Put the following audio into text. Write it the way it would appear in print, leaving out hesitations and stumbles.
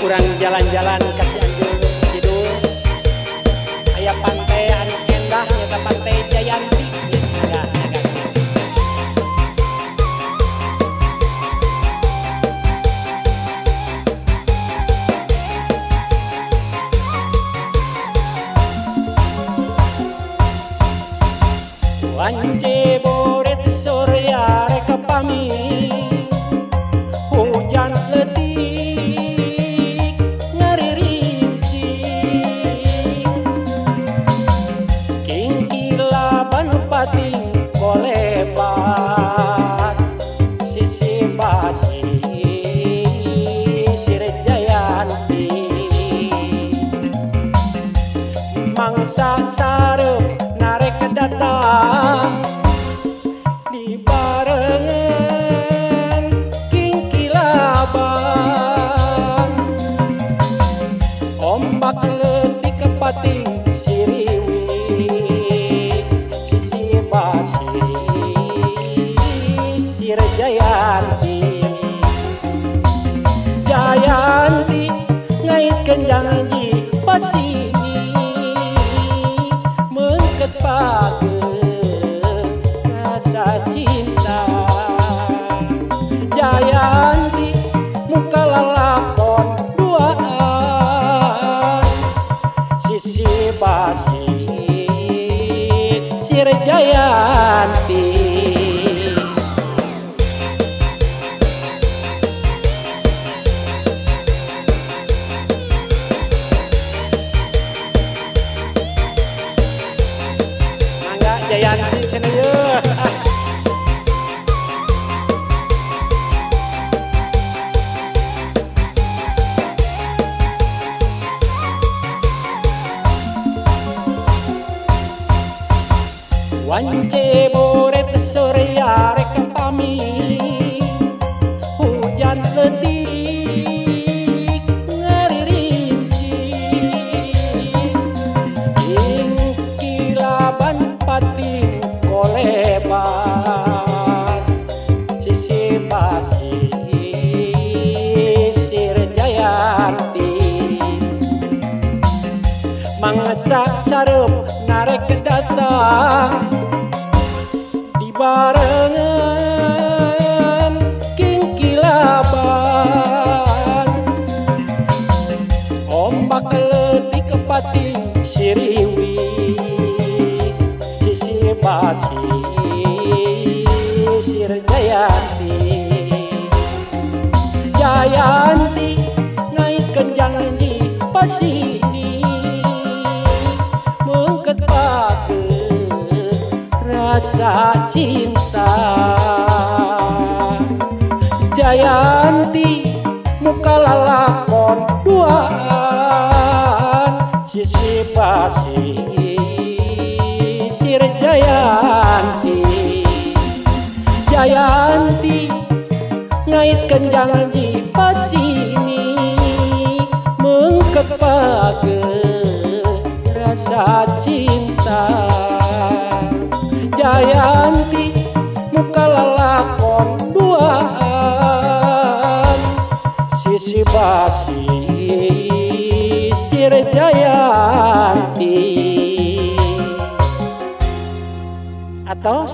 kurang jalan-jalan ke Cianjur Kidul aya pantai anu endah nyata Pantai Jayanti agak wance boret surya reka pami hujan letik ngaririnci kingkilaban pating kolebat sisi basi Sire Jayanti mangsa sareup narek datang di barengan kingkilaban ombak letik pating siriwi sisi basi Sire Jayanti Jayanti ngaitkeun janji pasini mengket pageung rasa cinta Jayanti muka lalakon duaan sisi basi Sire Jayanti mangga Jayanti cenah yeuh wance boret surya reka pami hujan letik ngaririnci kingkilaban pating kolebat sisi basi Sire Jayanti mangsa sareup narek datang di barengan kingkilaban ombak letik pating siriwi sisi basi Sire Jayanti Jayanti ngaitkeun janji pasini mengket pageung rasa cinta Jayanti muka lalakon duaan sisi basi Sire Jayanti Jayanti ngaitkeun janji pasini mengket pageung rasa cinta Jayanti muka lalakon duaan sisi basi Sire Jayanti atos